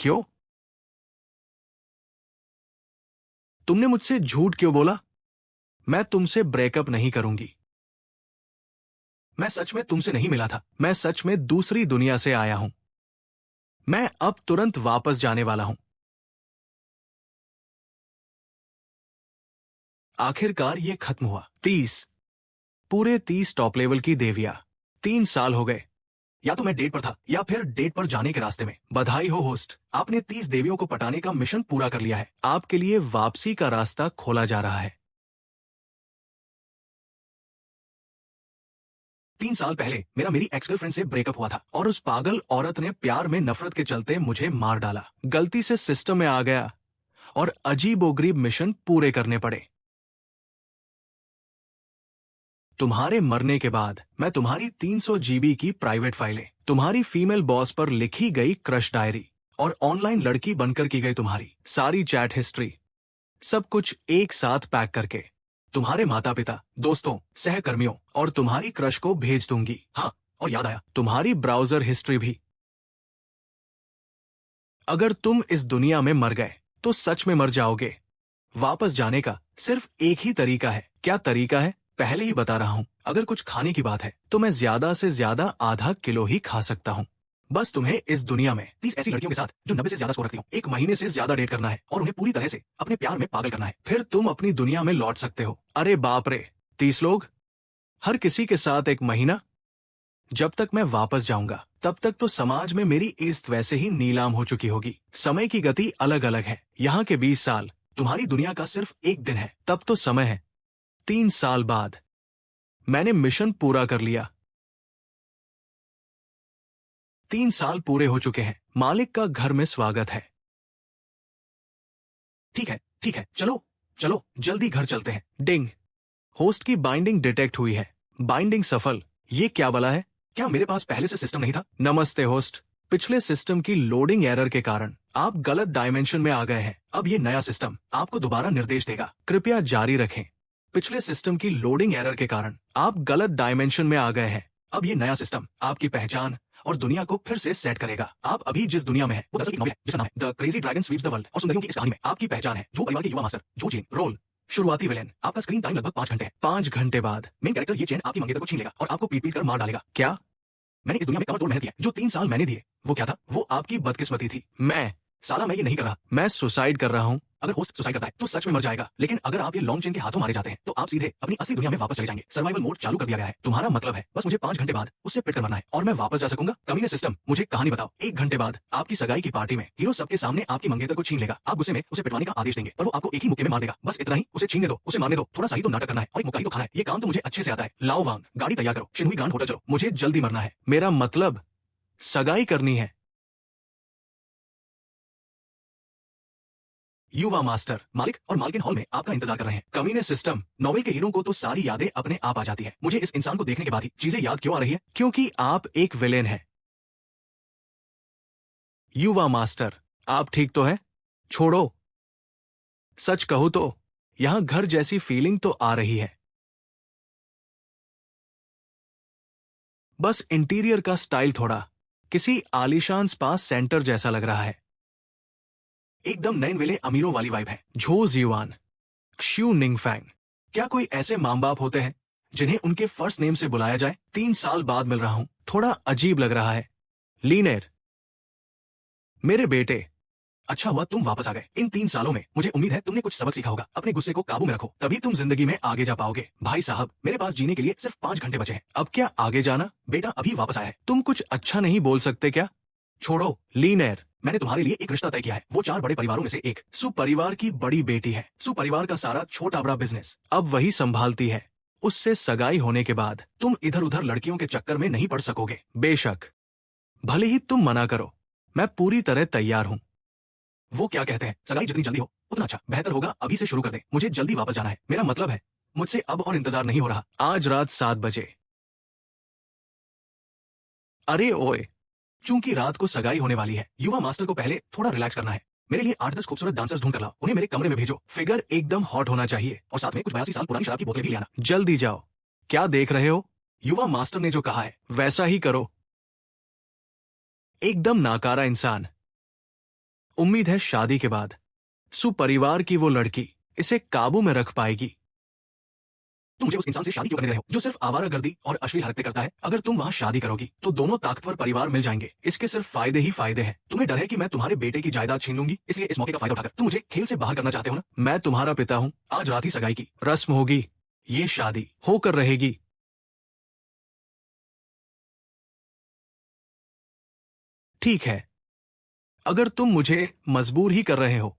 क्यों? तुमने मुझसे झूठ क्यों बोला? मैं तुमसे ब्रेकअप नहीं करूंगी। मैं सच में तुमसे नहीं मिला था। मैं सच में दूसरी दुनिया से आया हूं। मैं अब तुरंत वापस जाने वाला हूं। आखिरकार ये खत्म हुआ। 30 पूरे 30 टॉप लेवल की देवियां। 3 साल हो गए। या तो मैं डेट पर था या फिर डेट पर जाने के रास्ते में। बधाई हो होस्ट, आपने 30 देवियों को पटाने का मिशन पूरा कर लिया है। आपके लिए वापसी का रास्ता खोला जा रहा है। 3 साल पहले मेरा मेरी एक्स गर्लफ्रेंड से ब्रेकअप हुआ था और उस पागल औरत ने प्यार में नफरत के चलते मुझे मार डाला। गलती से सिस्टम में आ गया और अजीबोगरीब मिशन पूरे करने पड़े। तुम्हारे मरने के बाद मैं तुम्हारी 300 जीबी की प्राइवेट फाइलें, तुम्हारी फीमेल बॉस पर लिखी गई क्रश डायरी और ऑनलाइन लड़की बनकर की गई तुम्हारी सारी चैट हिस्ट्री, सब कुछ एक साथ पैक करके तुम्हारे माता पिता, दोस्तों, सहकर्मियों और तुम्हारी क्रश को भेज दूंगी। हाँ, और याद आया, तुम्हारी ब्राउजर हिस्ट्री भी। अगर तुम इस दुनिया में मर गए तो सच में मर जाओगे। वापस जाने का सिर्फ एक ही तरीका है। क्या तरीका है? पहले ही बता रहा हूं। अगर कुछ खाने की बात है तो मैं ज्यादा से ज्यादा आधा किलो ही खा सकता हूं। बस तुम्हें इस दुनिया में 30 ऐसी लड़कियों के साथ जो 90 से ज्यादा स्कोर रखती हो 1 महीने से ज्यादा डेट करना है और उन्हें पूरी तरह से अपने प्यार में पागल करना है। फिर तुम अपनी दुनिया में लौट सकते हो। अरे बाप रे, 30 लोग, हर किसी के साथ 1 महीना। जब तक मैं वापस जाऊंगा तब तक तो समाज में मेरी इज्जत वैसे ही नीलाम हो चुकी होगी। समय की गति अलग अलग है। यहाँ के 20 साल तुम्हारी दुनिया का सिर्फ एक दिन है। तब तो समय है। 3 साल बाद मैंने मिशन पूरा कर लिया। 3 साल पूरे हो चुके हैं। मालिक का घर में स्वागत है। ठीक है, ठीक है, चलो चलो जल्दी घर चलते हैं। डिंग, होस्ट की बाइंडिंग डिटेक्ट हुई है। बाइंडिंग सफल। ये क्या बला है? क्या मेरे पास पहले से सिस्टम नहीं था? नमस्ते होस्ट, पिछले सिस्टम की लोडिंग एरर के कारण आप गलत डायमेंशन में आ गए हैं। अब ये नया सिस्टम आपको दोबारा निर्देश देगा। कृपया जारी रखें। पिछले सिस्टम की लोडिंग एरर के कारण आप गलत डायमेंशन में आ गए हैं। अब ये नया सिस्टम आपकी पहचान और दुनिया को फिर से सेट करेगा। आप अभी जिस दुनिया में हैं वो दरअसल एक नॉवेल है जिसका नाम है the crazy dragon sweeps the world. और सुंदरियों की इस कहानी में आपकी पहचान है जो परिवार के युवा मास्टर, जो चेन रोल, शुरुआती विलेन। आपका स्क्रीन टाइम लगभग 5 घंटे है। 5 घंटे बाद मेन कैरेक्टर ये चेन आपकी मंगेतर को छीन लेगा और आपको पीट पीट कर मार डालेगा। क्या? मैंने इस दुनिया में कमर तोड़ मेहनत की है। जो 3 साल मैंने दिए वो क्या था? वो आपकी बदकिस्मती थी। मैं ये नहीं कर रहा। मैं सुसाइड कर रहा हूँ। अगर होस्ट सुसाइड करता है तो सच में मर जाएगा, लेकिन अगर आप ये लॉन्ग चेन के हाथों मारे जाते हैं तो आप सीधे अपनी असली दुनिया में वापस चले जाएंगे। सर्वाइवल मोड चालू कर दिया गया है। तुम्हारा मतलब है बस मुझे 5 घंटे बाद उससे पिट कर मरना है और मैं वापस जा सकूंगा। कमीने सिस्टम, मुझे कहानी बताओ। 1 घंटे बाद आपकी सगाई की पार्टी में हीरो सबके सामने आपकी मंगेतर को छीन लेगा। आप गुस्से में उसे पिटवाने का आदेश देंगे पर वो आपको एक ही मुक्के में मार देगा। बस इतना ही। उसे छीनने दो, उसे मारने दो। थोड़ा सा ही तो नाटक करना है और एक मुक्का ही तो खाना है। ये काम तो मुझे अच्छे से आता है। लाओ वांग, गाड़ी तैयार करो, शिनहुई ग्रांड होटल चलो, मुझे जल्दी मरना है। मेरा मतलब सगाई करनी है। युवा मास्टर, मालिक और मालकिन हॉल में आपका इंतजार कर रहे हैं। कमीने सिस्टम, नॉवेल के हीरो को तो सारी यादें अपने आप आ जाती है। मुझे इस इंसान को देखने के बाद ही चीजें याद क्यों आ रही है? क्योंकि आप एक विलेन हैं। युवा मास्टर, आप ठीक तो है? छोड़ो, सच कहूं तो यहां घर जैसी फीलिंग तो आ रही है। बस इंटीरियर का स्टाइल थोड़ा किसी आलीशान स्पा सेंटर जैसा लग रहा है। एकदम नैन वेले अमीरों वाली वाइब है। झो जीवान, क्षू निंगफैंग। क्या कोई ऐसे मां बाप होते हैं जिन्हें उनके फर्स्ट नेम से बुलाया जाए? 3 साल बाद मिल रहा हूं, थोड़ा अजीब लग रहा है। लीनेर, मेरे बेटे, अच्छा हुआ तुम वापस आ गए। इन 3 सालों में मुझे उम्मीद है तुमने कुछ सबक सीखा होगा। अपने गुस्से को काबू में रखो, तभी तुम जिंदगी में आगे जा पाओगे। भाई साहब, मेरे पास जीने के लिए सिर्फ 5 घंटे बचे हैं। अब क्या आगे जाना? बेटा अभी वापस आया है। तुम कुछ अच्छा नहीं बोल सकते क्या? छोड़ो लीनेर, मैंने तुम्हारे लिए एक रिश्ता तय किया है। वो 4 बड़े परिवारों में से एक। सुपरिवार की बड़ी बेटी है। सुपरिवार का सारा छोटा बड़ा बिजनेस अब वही संभालती है। उससे सगाई होने के बाद तुम इधर उधर लड़कियों के चक्कर में नहीं पड़ सकोगे। बेशक, भले ही तुम मना करो, मैं पूरी तरह तैयार हूं। वो क्या कहते हैं, सगाई जितनी जल्दी हो उतना अच्छा। बेहतर होगा अभी से शुरू कर दे। मुझे जल्दी वापस जाना है। मेरा मतलब है मुझसे अब और इंतजार नहीं हो रहा। आज रात 7 बजे। अरे ओए, चूंकि रात को सगाई होने वाली है, युवा मास्टर को पहले थोड़ा रिलैक्स करना है। मेरे लिए 8-10 खूबसूरत डांसर्स ढूंढ कर लाओ। उन्हें मेरे कमरे में भेजो। फिगर एकदम हॉट होना चाहिए और साथ में कुछ 82 साल पुरानी शराब की बोतलें भी ले आना। जल्दी जाओ। क्या देख रहे हो? युवा मास्टर ने जो कहा है वैसा ही करो। एकदम नाकारा इंसान। उम्मीद है शादी के बाद सुपरिवार की वो लड़की इसे काबू में रख पाएगी। तुम मुझे उस इंसान से शादी क्यों करने रहे हो जो सिर्फ आवारागर्दी और अश्लील हरकतें करता है? अगर तुम वहां शादी करोगी तो दोनों ताकतवर परिवार मिल जाएंगे। इसके सिर्फ फायदे ही फायदे हैं। तुम्हें डर है कि मैं तुम्हारे बेटे की जायदाद छीन लूंगी, इसलिए इस मौके का फायदा उठाकर तुम मुझे खेल से बाहर करना चाहते हो ना? मैं तुम्हारा पिता हूं। आज रात ही सगाई की रस्म होगी। ये शादी होकर रहेगी। ठीक है, अगर तुम मुझे मजबूर ही कर रहे हो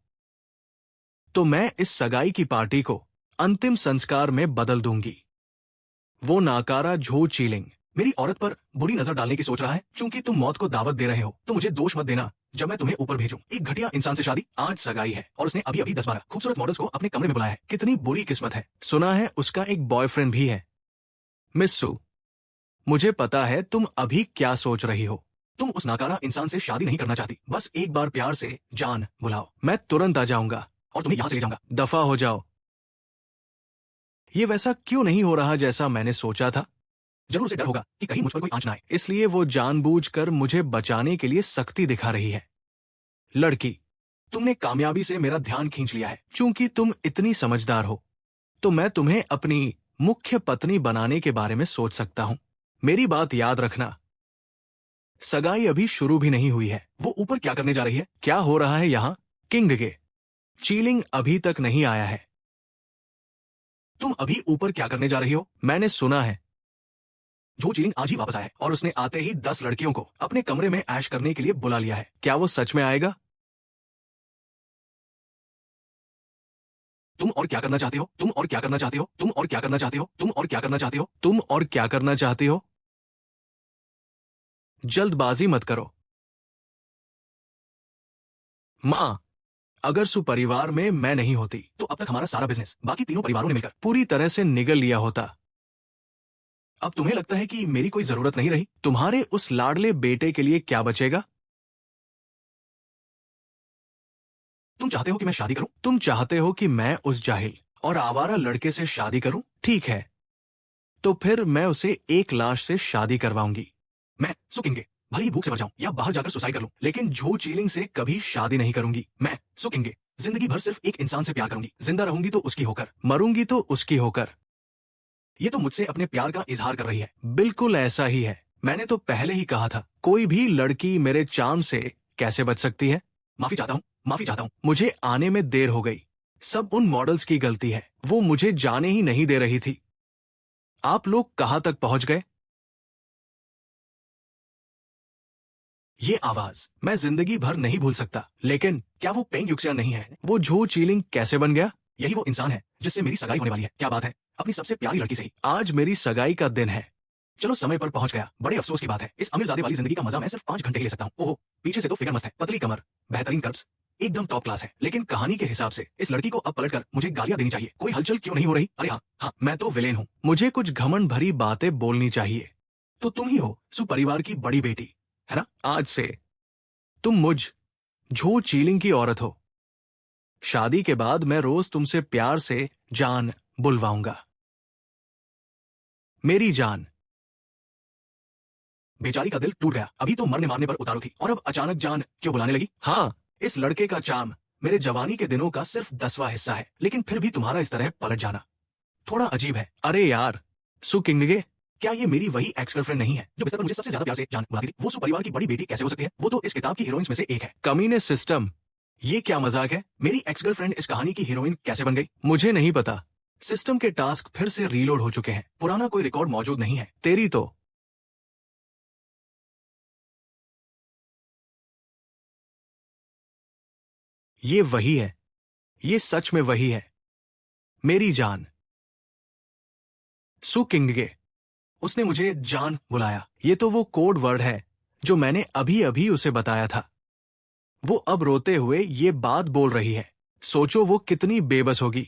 तो मैं इस सगाई की पार्टी को अंतिम संस्कार में बदल दूंगी। वो नाकारा झो चीलिंग मेरी औरत पर बुरी नजर डालने की सोच रहा है। चूंकि तुम मौत को दावत दे रहे हो तो मुझे दोष मत देना जब मैं तुम्हें ऊपर भेजूं। एक घटिया इंसान से शादी। आज सगाई है और उसने अभी अभी 10-12 खूबसूरत मॉडल्स को अपने कमरे में बुलाया है। कितनी बुरी किस्मत है। सुना है उसका एक बॉयफ्रेंड भी है। मिस सू, मुझे पता है तुम अभी क्या सोच रही हो। तुम उस नाकारा इंसान से शादी नहीं करना चाहती। बस एक बार प्यार से जान बुलाओ, मैं तुरंत आ जाऊंगा और तुम्हें यहां से ले जाऊंगा। दफा हो जाओ। ये वैसा क्यों नहीं हो रहा जैसा मैंने सोचा था? जरूर उसे डर होगा कि कहीं मुझ पर कोई आंच ना आए, इसलिए वो जानबूझकर मुझे बचाने के लिए सख्ती दिखा रही है। लड़की, तुमने कामयाबी से मेरा ध्यान खींच लिया है। चूंकि तुम इतनी समझदार हो तो मैं तुम्हें अपनी मुख्य पत्नी बनाने के बारे में सोच सकता हूं। मेरी बात याद रखना, सगाई अभी शुरू भी नहीं हुई है। वो ऊपर क्या करने जा रही है? क्या हो रहा है यहाँ? किंग गे, चीलिंग अभी तक नहीं आया है। तुम अभी ऊपर क्या करने जा रही हो? मैंने सुना है जो चीलिंग आज ही वापस आया है और उसने आते ही 10 लड़कियों को अपने कमरे में ऐश करने के लिए बुला लिया है। क्या वो सच में आएगा? तुम और क्या करना चाहते हो? तुम और क्या करना चाहते हो? तुम और क्या करना चाहते हो? तुम और क्या करना चाहते हो? तुम और क्या करना चाहते हो? जल्दबाजी मत करो। मां, अगर सुपरिवार में मैं नहीं होती तो अब तक हमारा सारा बिजनेस बाकी तीनों परिवारों ने मिलकर पूरी तरह से निगल लिया होता। अब तुम्हें लगता है कि मेरी कोई जरूरत नहीं रही? तुम्हारे उस लाडले बेटे के लिए क्या बचेगा? तुम चाहते हो कि मैं शादी करूं? तुम चाहते हो कि मैं उस जाहिल और आवारा लड़के से शादी करूं? ठीक है, तो फिर मैं उसे एक लाश से शादी करवाऊंगी। मैं सुखेंगे भले ही भूख से मर जाऊं या बाहर जाकर सुसाइड कर लूं, लेकिन झो चीलिंग से कभी शादी नहीं करूंगी। मैं सुखेंगे जिंदगी भर सिर्फ एक इंसान से प्यार करूंगी। जिंदा रहूंगी तो उसकी होकर, मरूंगी तो उसकी होकर। ये तो मुझसे अपने प्यार का इजहार कर रही है। बिल्कुल ऐसा ही है। मैंने तो पहले ही कहा था, कोई भी लड़की मेरे चार्म से कैसे बच सकती है? माफी चाहता हूँ, माफी चाहता हूँ। मुझे आने में देर हो गई। सब उन मॉडल्स की गलती है। वो मुझे जाने ही नहीं दे रही थी। आप लोग कहां तक पहुंच गए? ये आवाज मैं जिंदगी भर नहीं भूल सकता। लेकिन क्या वो पेंग युक्सिया नहीं है? वो झो चीलिंग कैसे बन गया? यही वो इंसान है जिससे मेरी सगाई होने वाली है। क्या बात है, अपनी सबसे प्यारी लड़की से ही। आज मेरी सगाई का दिन है। चलो, समय पर पहुंच गया। बड़े अफसोस की बात है, इस अमीरजादे वाली जिंदगी का मजा मैं सिर्फ 5 घंटे ही ले सकता हूँ। ओह, पीछे से तो फिगर मस्त है, पतली कमर, बेहतरीन कर्व्स, एकदम टॉप क्लास है। लेकिन कहानी के हिसाब से इस लड़की को अब पलटकर मुझे गालियां देनी चाहिए। कोई हलचल क्यों नहीं हो रही? अरे हाँ हाँ, मैं तो विलेन हूँ। मुझे कुछ घमंड भरी बातें बोलनी चाहिए। तो तुम ही हो सुपरिवार की बड़ी बेटी, है ना? आज से तुम मुझ झो चीलिंग की औरत हो। शादी के बाद मैं रोज तुमसे प्यार से जान बुलवाऊंगा। मेरी जान। बेचारी का दिल टूट गया। अभी तो मरने मारने पर उतारू थी और अब अचानक जान क्यों बुलाने लगी? हाँ, इस लड़के का चार्म मेरे जवानी के दिनों का सिर्फ 10वां हिस्सा है। लेकिन फिर भी तुम्हारा इस तरह पलट जाना थोड़ा अजीब है। अरे यार, सुकिंगे, क्या ये मेरी वही एक्स गर्लफ्रेंड नहीं है जो बिस्तर पर मुझे सबसे ज्यादा प्यार से जान बुलाती थी? वो सुपरिवार की बड़ी बेटी कैसे हो सकती है? वो तो इस किताब की हीरोइंस में से एक है। कमीने सिस्टम, ये क्या मजाक है? मेरी एक्स गर्लफ्रेंड इस कहानी की हीरोइन कैसे बन गई? मुझे नहीं पता। सिस्टम के टास्क फिर से रीलोड हो चुके हैं। पुराना कोई रिकॉर्ड मौजूद नहीं है। तेरी तो ये वही है। ये सच में वही है। मेरी जान। सुकिंगे, उसने मुझे जान बुलाया। ये तो वो कोड वर्ड है जो मैंने अभी अभी उसे बताया था। वो अब रोते हुए ये बात बोल रही है। सोचो वो कितनी बेबस होगी।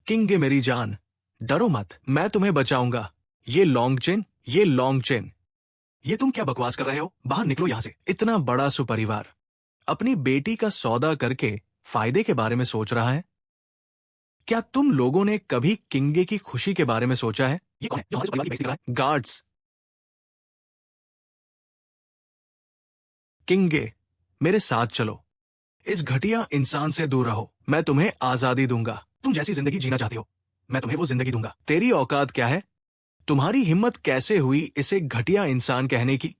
किंग मेरी जान, डरो मत, मैं तुम्हें बचाऊंगा। ये लॉन्ग चेन, ये लॉन्ग चेन। ये तुम क्या बकवास कर रहे हो? बाहर निकलो यहां से। इतना बड़ा सुपरिवार अपनी बेटी का सौदा करके फायदे के बारे में सोच रहा है? क्या तुम लोगों ने कभी किंगे की खुशी के बारे में सोचा है? ये कौन है जो हमारे परिवार की बेइज्जती कर रहा है? गार्ड्स, किंगे, मेरे साथ चलो। इस घटिया इंसान से दूर रहो। मैं तुम्हें आजादी दूंगा। तुम जैसी जिंदगी जीना चाहती हो, मैं तुम्हें वो जिंदगी दूंगा। तेरी औकात क्या है? तुम्हारी हिम्मत कैसे हुई इसे घटिया इंसान कहने की?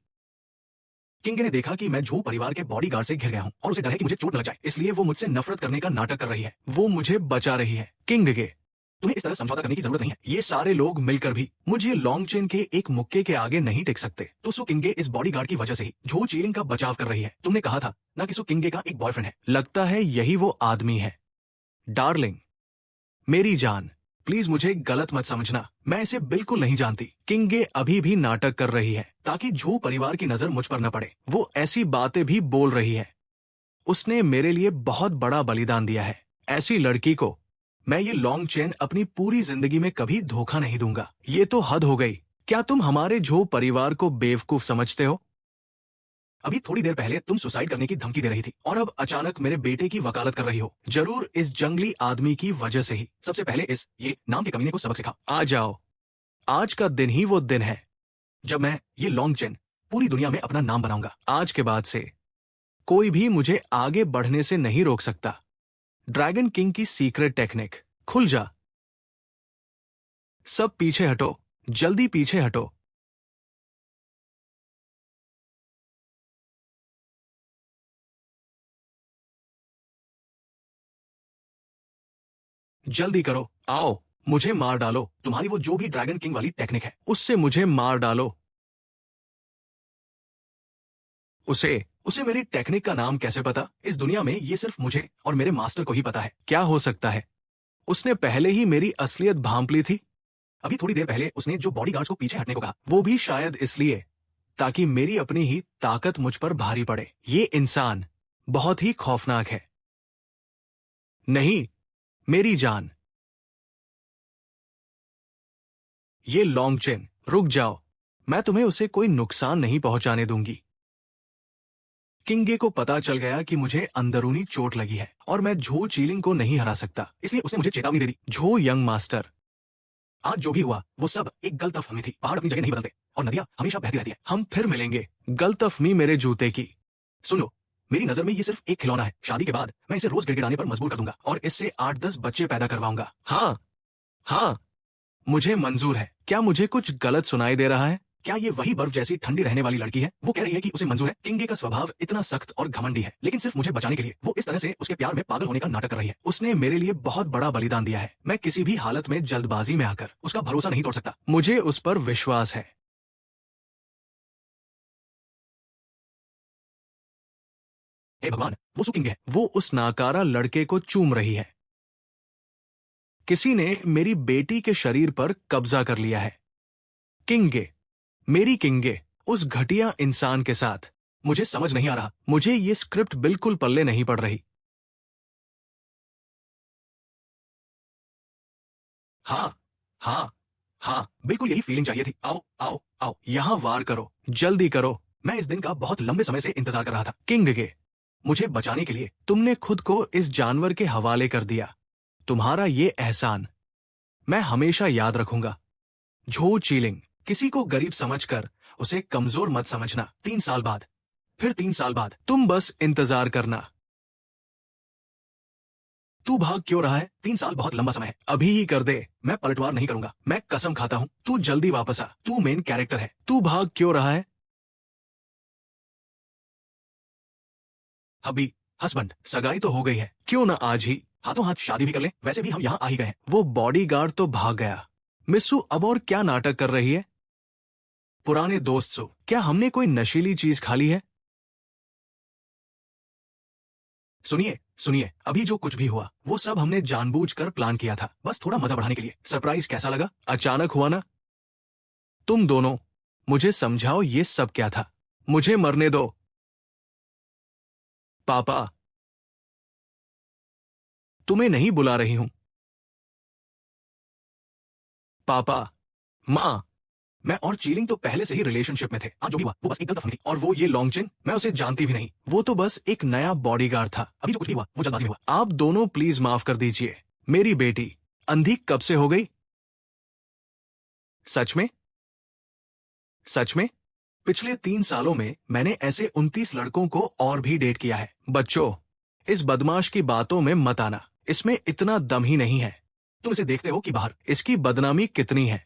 किंग ने देखा कि मैं झो परिवार के बॉडीगार्ड से घिर गया हूं और उसे डर है कि मुझे चोट लग जाए, इसलिए वो मुझसे नफरत करने का नाटक कर रही है। वो मुझे बचा रही है। किंग गे, तुम्हें इस तरह समझौता करने की जरूरत नहीं है। ये सारे लोग मिलकर भी मुझे लॉन्ग चेन के एक मुक्के के आगे नहीं टिक सकते। तो सु किंगे इस बॉडीगार्ड की वजह से ही झो चीलिंग का बचाव कर रही है। तुमने कहा था ना कि सु किंगे का एक बॉयफ्रेंड है। लगता है यही वो आदमी है। डार्लिंग, मेरी जान, प्लीज मुझे गलत मत समझना, मैं इसे बिल्कुल नहीं जानती। किंगे अभी भी नाटक कर रही है ताकि झो परिवार की नजर मुझ पर न पड़े। वो ऐसी बातें भी बोल रही है। उसने मेरे लिए बहुत बड़ा बलिदान दिया है। ऐसी लड़की को मैं ये लॉन्ग चेन अपनी पूरी जिंदगी में कभी धोखा नहीं दूंगा। ये तो हद हो गई। क्या तुम हमारे झो परिवार को बेवकूफ समझते हो? अभी थोड़ी देर पहले तुम सुसाइड करने की धमकी दे रही थी और अब अचानक मेरे बेटे की वकालत कर रही हो। जरूर इस जंगली आदमी की वजह से ही। सबसे पहले इस ये नाम के कमीने को सबक सिखा। आ जाओ। आज का दिन ही वो दिन है जब मैं ये लॉन्ग चेन पूरी दुनिया में अपना नाम बनाऊंगा। आज के बाद से कोई भी मुझे आगे बढ़ने से नहीं रोक सकता। ड्रैगन किंग की सीक्रेट टेक्निक। खुल जा। सब पीछे हटो, जल्दी पीछे हटो। जल्दी करो, आओ, मुझे मार डालो। तुम्हारी वो जो भी ड्रैगन किंग वाली टेक्निक है उससे मुझे मार डालो। उसे उसे मेरी टेक्निक का नाम कैसे पता? इस दुनिया में ये सिर्फ मुझे और मेरे मास्टर को ही पता है। क्या हो सकता है उसने पहले ही मेरी असलियत भांप ली थी? अभी थोड़ी देर पहले उसने जो बॉडीगार्ड्स को पीछे हटने को कहा, वो भी शायद इसलिए ताकि मेरी अपनी ही ताकत मुझ पर भारी पड़े। ये इंसान बहुत ही खौफनाक है। नहीं, मेरी जान, ये लॉन्ग चेन, रुक जाओ। मैं तुम्हें उसे कोई नुकसान नहीं पहुंचाने दूंगी। किंगे को पता चल गया कि मुझे अंदरूनी चोट लगी है और मैं झो चीलिंग को नहीं हरा सकता, इसलिए उसने मुझे चेतावनी दे दी। झो यंग मास्टर, आज जो भी हुआ वो सब एक गलतफहमी थी। पहाड़ अपनी जगह नहीं बदलते और नदियां हमेशा बहती रहती है। हम फिर मिलेंगे। गलतफहमी मेरे जूते की। सुन लो, मेरी नजर में ये सिर्फ एक खिलौना है। शादी के बाद मैं इसे रोज गिड़गिड़ाने पर मजबूर कर दूंगा और इससे 8-10 बच्चे पैदा करवाऊंगा। हाँ हाँ, मुझे मंजूर है। क्या मुझे कुछ गलत सुनाई दे रहा है? क्या ये वही बर्फ जैसी ठंडी रहने वाली लड़की है? वो कह रही है कि उसे मंजूर है। किंगे का स्वभाव इतना सख्त और घमंडी है, लेकिन सिर्फ मुझे बचाने के लिए वो इस तरह से उसके प्यार में पागल होने का नाटक कर रही है। उसने मेरे लिए बहुत बड़ा बलिदान दिया है। मैं किसी भी हालत में जल्दबाजी में आकर उसका भरोसा नहीं तोड़ सकता। मुझे उस पर विश्वास है। हे भगवान, वो सुकिंगे है। वो उस नाकारा लड़के को चूम रही है। किसी ने मेरी बेटी के शरीर पर कब्जा कर लिया है। किंगे, मेरी किंगे, उस घटिया इंसान के साथ। मुझे समझ नहीं आ रहा। मुझे ये स्क्रिप्ट बिल्कुल पल्ले नहीं पड़ रही। हाँ हाँ हाँ, बिल्कुल यही फीलिंग चाहिए थी। आओ आओ आओ, यहां वार करो, जल्दी करो। मैं इस दिन का बहुत लंबे समय से इंतजार कर रहा था। किंगे, मुझे बचाने के लिए तुमने खुद को इस जानवर के हवाले कर दिया। तुम्हारा ये एहसान मैं हमेशा याद रखूंगा। झो चीलिंग, किसी को गरीब समझकर उसे कमजोर मत समझना। 3 साल बाद, फिर 3 साल बाद, तुम बस इंतजार करना। तू भाग क्यों रहा है? 3 साल बहुत लंबा समय है। अभी ही कर दे। मैं पलटवार नहीं करूंगा। मैं कसम खाता हूं। तू जल्दी वापस आ। तू मेन कैरेक्टर है। तू भाग क्यों रहा है? अभी हस्बैंड, सगाई तो हो गई है, क्यों ना आज ही हाथों हाथ शादी भी कर ले? वैसे भी हम यहाँ आ ही गए हैं। वो बॉडीगार्ड तो भाग गया। मिस्सू अब और क्या नाटक कर रही है? पुराने दोस्त सो, क्या हमने कोई नशीली चीज खा ली है? सुनिए सुनिए, अभी जो कुछ भी हुआ वो सब हमने जानबूझकर प्लान किया था, बस थोड़ा मजा बढ़ाने के लिए। सरप्राइज कैसा लगा? अचानक हुआ ना? तुम दोनों मुझे समझाओ, ये सब क्या था? मुझे मरने दो। पापा, तुम्हें नहीं बुला रही हूं। पापा, माँ, मैं और चीलिंग तो पहले से ही रिलेशनशिप में थे। आज जो भी हुआ वो बस एक गलतफहमी थी। और वो ये लॉन्गचिन, मैं उसे जानती भी नहीं। वो तो बस एक नया बॉडीगार्ड था। अभी जो कुछ भी हुआ वो जल्दबाजी में हुआ। आप दोनों प्लीज माफ कर दीजिए। मेरी बेटी अंधी कब से हो गई? सच में? सच में? पिछले 3 सालों में मैंने ऐसे 29 लड़कों को और भी डेट किया है। बच्चों, इस बदमाश की बातों में मत आना, इसमें इतना दम ही नहीं है। तुम इसे देखते हो कि बाहर इसकी बदनामी कितनी है,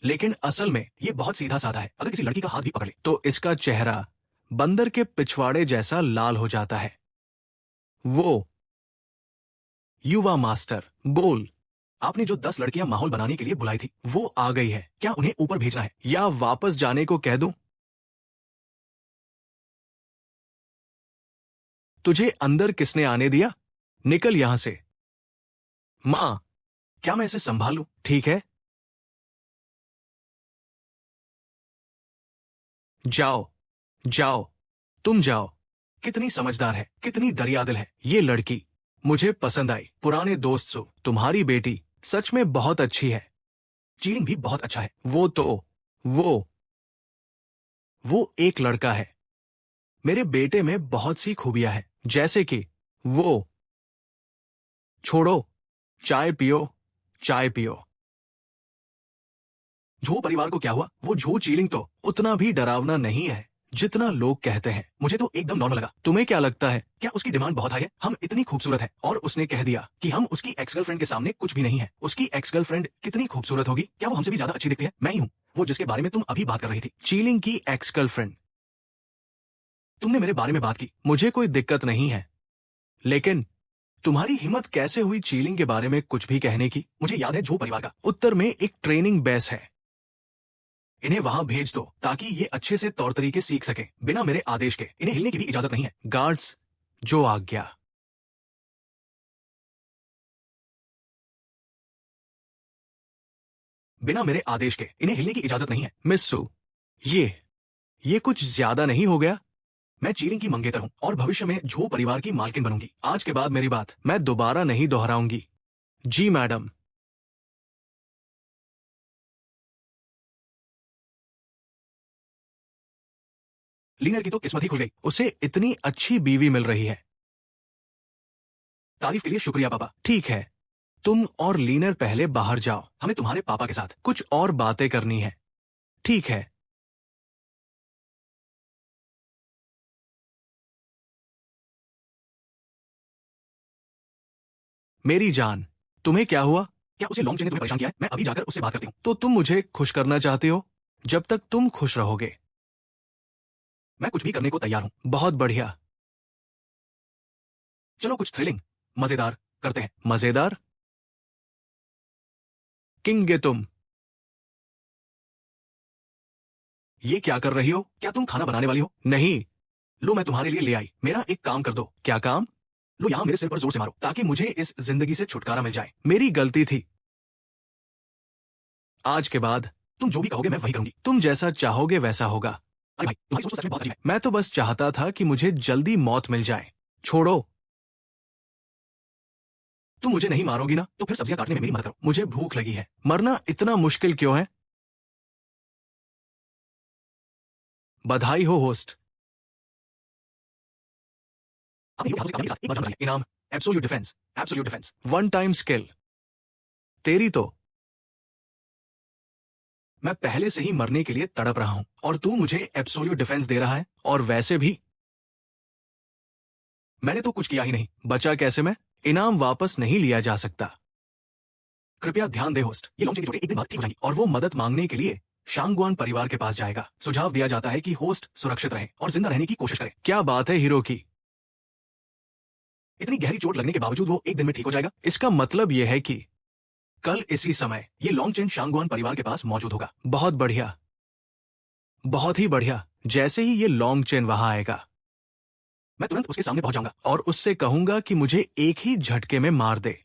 लेकिन असल में ये बहुत सीधा साधा है। अगर किसी लड़की का हाथ भी पकड़ ले तो इसका चेहरा बंदर के पिछवाड़े जैसा लाल हो जाता है। वो युवा मास्टर, बोल, आपने जो 10 लड़कियां माहौल बनाने के लिए बुलाई थी वो आ गई है। क्या उन्हें ऊपर भेजना है या वापस जाने को कह दूं? तुझे अंदर किसने आने दिया? निकल यहां से। मां, क्या मैं इसे संभालूं? ठीक है, जाओ जाओ, तुम जाओ। कितनी समझदार है, कितनी दरियादिल है ये लड़की। मुझे पसंद आई। पुराने दोस्त सो, तुम्हारी बेटी सच में बहुत अच्छी है। चीलिंग भी बहुत अच्छा है। वो एक लड़का है। मेरे बेटे में बहुत सी खूबियां हैं, जैसे कि वो, छोड़ो, चाय पियो, चाय पियो। झो परिवार को क्या हुआ? वो झो चीलिंग तो उतना भी डरावना नहीं है जितना लोग कहते हैं। मुझे तो एकदम नॉर्मल लगा। तुम्हें क्या लगता है? क्या उसकी डिमांड बहुत हाई है? हम इतनी खूबसूरत है और उसने कह दिया कि हम उसकी एक्स गर्लफ्रेंड के सामने कुछ भी नहीं है। उसकी एक्स गर्लफ्रेंड कितनी खूबसूरत होगी? क्या वो हमसे भी ज्यादा अच्छी दिखती है? मैं ही हूं वो जिसके बारे में तुम अभी बात कर रही थी। चीलिंग की एक्स गर्लफ्रेंड। तुमने मेरे बारे में बात की, मुझे कोई दिक्कत नहीं है, लेकिन तुम्हारी हिम्मत कैसे हुई चीलिंग के बारे में कुछ भी कहने की? मुझे याद है झो परिवार का उत्तर में एक ट्रेनिंग बेस है। इन्हें वहां भेज दो ताकि ये अच्छे से तौर तरीके सीख सकें बिना मेरे आदेश के। इन्हें हिलने की भी इजाजत नहीं है। गार्ड्स, जो आज्ञा। बिना मेरे आदेश के इन्हें हिलने की इजाजत नहीं है। मिस सू, ये कुछ ज्यादा नहीं हो गया? मैं चीलिंग की मंगेतर हूं और भविष्य में झो परिवार की मालकिन बनूंगी। आज के बाद मेरी बात मैं दोबारा नहीं दोहराऊंगी। जी मैडम। लीनर की तो किस्मत ही खुल गई, उसे इतनी अच्छी बीवी मिल रही है। तारीफ के लिए शुक्रिया पापा। ठीक है, तुम और लीनर पहले बाहर जाओ, हमें तुम्हारे पापा के साथ कुछ और बातें करनी है। ठीक है। मेरी जान, तुम्हें क्या हुआ? क्या उसे लॉन्ग चेन ने तुम्हें परेशान किया है? मैं अभी जाकर उससे बात करती हूँ। तो तुम मुझे खुश करना चाहती हो? जब तक तुम खुश रहोगे मैं कुछ भी करने को तैयार हूं। बहुत बढ़िया, चलो कुछ थ्रिलिंग, मजेदार करते हैं। मजेदार? किंग गे तुम ये क्या कर रही हो? क्या तुम खाना बनाने वाली हो? नहीं। लो, मैं तुम्हारे लिए ले आई। मेरा एक काम कर दो। क्या काम? लो, यहां मेरे सिर पर जोर से मारो ताकि मुझे इस जिंदगी से छुटकारा मिल जाए। मेरी गलती थी। आज के बाद तुम जो भी कहोगे मैं वही करूंगी। तुम जैसा चाहोगे वैसा होगा। अरे भाई, तुम्हारी सोच तो सच में बहुत अजीब है। मैं तो बस चाहता था कि मुझे जल्दी मौत मिल जाए। छोड़ो। तुम मुझे नहीं मारोगी ना, तो फिर सब्जियां काटने में मेरी मदद करो। मुझे भूख लगी है। मरना इतना मुश्किल क्यों है? बधाई हो होस्ट। आपने हीरो के साथ एक बार जान लिया। इनाम, absolute defence. Absolute defence, one time skill. तेरी तो मैं पहले से ही मरने के लिए तड़प रहा हूं और तू मुझे एब्सोल्यूट डिफेंस दे रहा है। और वैसे भी मैंने तो कुछ किया ही नहीं। बचा कैसे मैं? इनाम वापस नहीं लिया जा सकता। कृपया ध्यान दे होस्ट, ये लॉन्चिंग की चोटें एक दिन बाद ठीक हो जाएंगी और वो मदद मांगने के लिए शांगवान परिवार के पास जाएगा। सुझाव दिया जाता है कि होस्ट सुरक्षित रहे और जिंदा रहने की कोशिश करे। क्या बात है हीरो की? इतनी गहरी चोट लगने के बावजूद वो एक दिन में ठीक हो जाएगा? इसका मतलब यह है कि कल इसी समय ये लॉन्ग चेन शांगवान परिवार के पास मौजूद होगा। बहुत बढ़िया, बहुत ही बढ़िया। जैसे ही ये लॉन्ग चेन वहां आएगा मैं तुरंत उसके सामने पहुंच जाऊंगा और उससे कहूंगा कि मुझे एक ही झटके में मार दे।